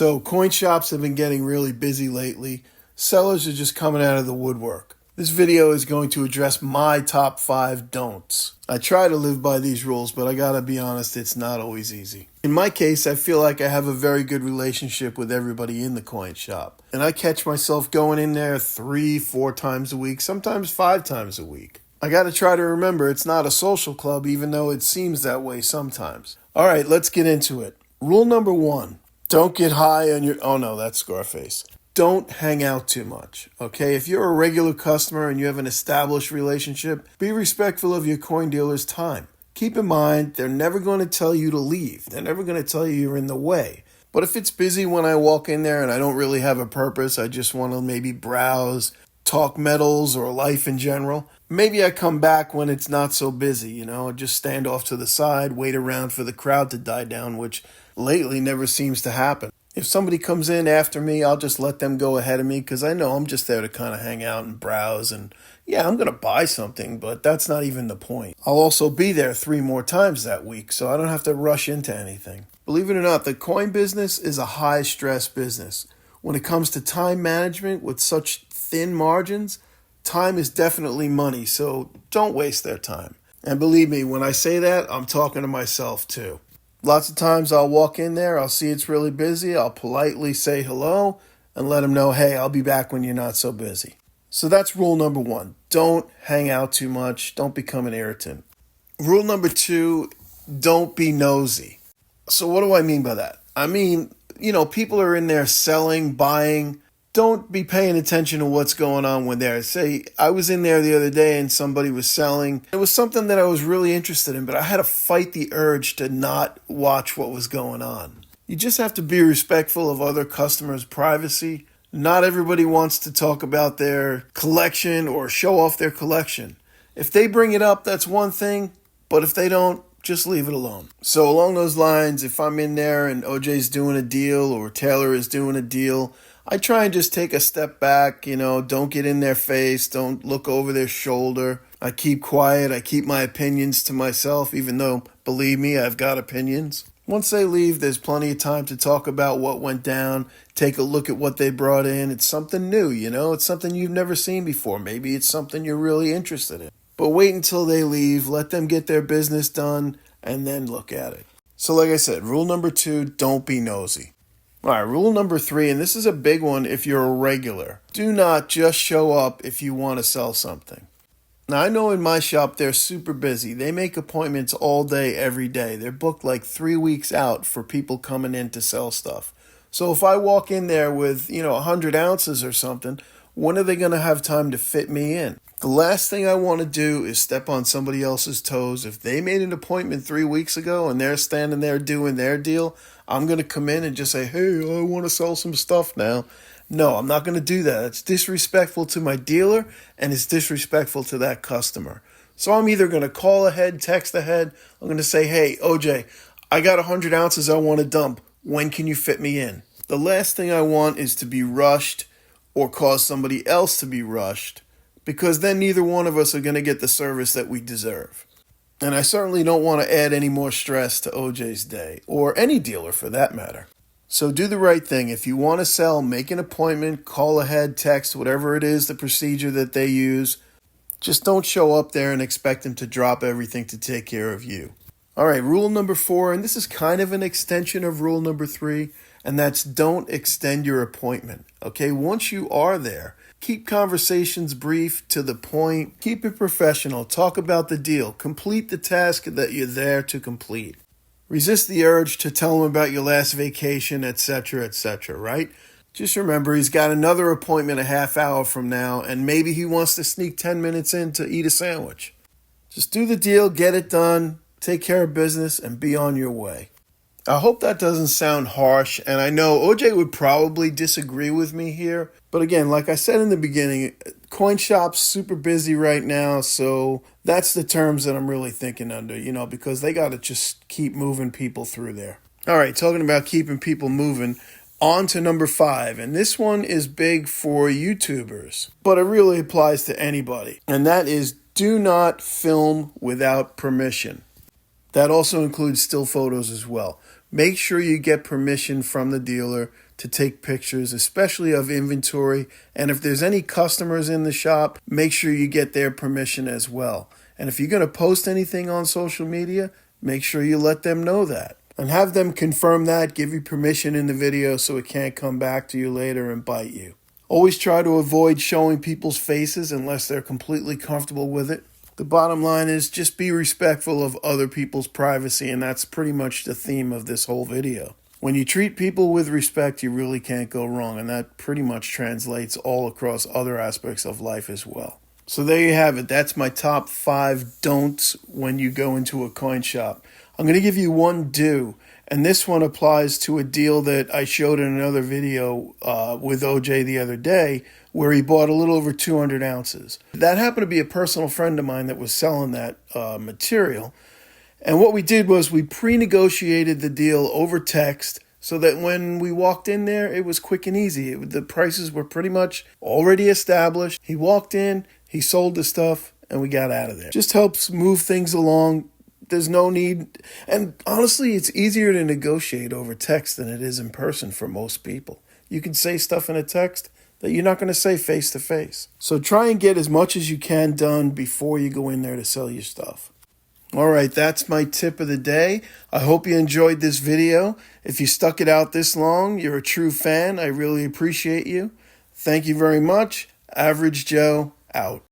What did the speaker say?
So coin shops have been getting really busy lately. Sellers are just coming out of the woodwork. This video is going to address my top 5 don'ts. I try to live by these rules, but I gotta be honest, it's not always easy. In my case, I feel like I have a very good relationship with everybody in the coin shop. And I catch myself going in there 3-4 times a week, sometimes 5 times a week. I gotta try to remember it's not a social club, even though it seems that way sometimes. Alright, let's get into it. Rule number 1. Don't get high on your... Oh no, that's Scarface. Don't hang out too much, okay? If you're a regular customer and you have an established relationship, be respectful of your coin dealer's time. Keep in mind, they're never going to tell you to leave. They're never going to tell you you're in the way. But if it's busy when I walk in there and I don't really have a purpose, I just want to maybe browse, talk metals or life in general, maybe I come back when it's not so busy, just stand off to the side, wait around for the crowd to die down, which lately never seems to happen. If somebody comes in after me, I'll just let them go ahead of me because I know I'm just there to kind of hang out and browse. And yeah, I'm going to buy something, but that's not even the point. I'll also be there 3 more times that week, so I don't have to rush into anything. Believe it or not, the coin business is a high-stress business. When it comes to time management with such thin margins, time is definitely money, so don't waste their time. And believe me, when I say that, I'm talking to myself too. Lots of times I'll walk in there, I'll see it's really busy, I'll politely say hello and let them know, hey, I'll be back when you're not so busy. So that's rule number 1. Don't hang out too much. Don't become an irritant. Rule number 2, don't be nosy. So what do I mean by that? I mean, people are in there selling, buying. Don't be paying attention to what's going on when they're. Say, I was in there the other day and somebody was selling. It was something that I was really interested in, but I had to fight the urge to not watch what was going on. You just have to be respectful of other customers' privacy. Not everybody wants to talk about their collection or show off their collection. If they bring it up, that's one thing, but if they don't, just leave it alone. So along those lines, if I'm in there and OJ's doing a deal or Taylor is doing a deal, I try and just take a step back, don't get in their face, don't look over their shoulder. I keep quiet, I keep my opinions to myself, even though, believe me, I've got opinions. Once they leave, there's plenty of time to talk about what went down, take a look at what they brought in. It's something new, it's something you've never seen before. Maybe it's something you're really interested in. But wait until they leave, let them get their business done, and then look at it. So like I said, rule number 2, don't be nosy. All right, rule number 3, and this is a big one if you're a regular. Do not just show up if you want to sell something. Now, I know in my shop they're super busy. They make appointments all day, every day. They're booked like 3 weeks out for people coming in to sell stuff. So if I walk in there with, 100 ounces or something, when are they going to have time to fit me in? The last thing I want to do is step on somebody else's toes. If they made an appointment 3 weeks ago and they're standing there doing their deal, I'm going to come in and just say, hey, I want to sell some stuff now. No, I'm not going to do that. It's disrespectful to my dealer and it's disrespectful to that customer. So I'm either going to call ahead, text ahead. I'm going to say, hey, OJ, I got 100 ounces I want to dump. When can you fit me in? The last thing I want is to be rushed or cause somebody else to be rushed, because then neither one of us are going to get the service that we deserve. And I certainly don't want to add any more stress to OJ's day, or any dealer for that matter. So do the right thing. If you want to sell, make an appointment, call ahead, text, whatever it is, the procedure that they use. Just don't show up there and expect them to drop everything to take care of you. All right, rule number 4, and this is kind of an extension of rule number 3, and that's don't extend your appointment. Okay, once you are there, keep conversations brief, to the point, keep it professional, talk about the deal, complete the task that you're there to complete. Resist the urge to tell him about your last vacation, etc., right? Just remember, he's got another appointment a half hour from now, and maybe he wants to sneak 10 minutes in to eat a sandwich. Just do the deal, get it done, take care of business, and be on your way. I hope that doesn't sound harsh, and I know OJ would probably disagree with me here. But again, like I said in the beginning, coin shop's super busy right now, so that's the terms that I'm really thinking under, because they got to just keep moving people through there. All right, talking about keeping people moving, on to number 5, and this one is big for YouTubers, but it really applies to anybody, and that is do not film without permission. That also includes still photos as well. make sure you get permission from the dealer to take pictures, especially of inventory. And if there's any customers in the shop, make sure you get their permission as well. And if you're going to post anything on social media, make sure you let them know that. And have them confirm that, give you permission in the video so it can't come back to you later and bite you. Always try to avoid showing people's faces unless they're completely comfortable with it. The bottom line is just be respectful of other people's privacy, and that's pretty much the theme of this whole video. When you treat people with respect, you really can't go wrong, and that pretty much translates all across other aspects of life as well. So there you have it. That's my top 5 don'ts when you go into a coin shop. I'm going to give you one do, and this one applies to a deal that I showed in another video with OJ the other day, where he bought a little over 200 ounces. That happened to be a personal friend of mine that was selling that material. And what we did was we pre-negotiated the deal over text so that when we walked in there, it was quick and easy. The prices were pretty much already established. He walked in, he sold the stuff, and we got out of there. Just helps move things along. There's no need, and honestly, it's easier to negotiate over text than it is in person for most people. You can say stuff in a text that you're not going to say face to face. So try and get as much as you can done before you go in there to sell your stuff. All right, that's my tip of the day. I hope you enjoyed this video. If you stuck it out this long, you're a true fan. I really appreciate you. Thank you very much. Average Joe, out.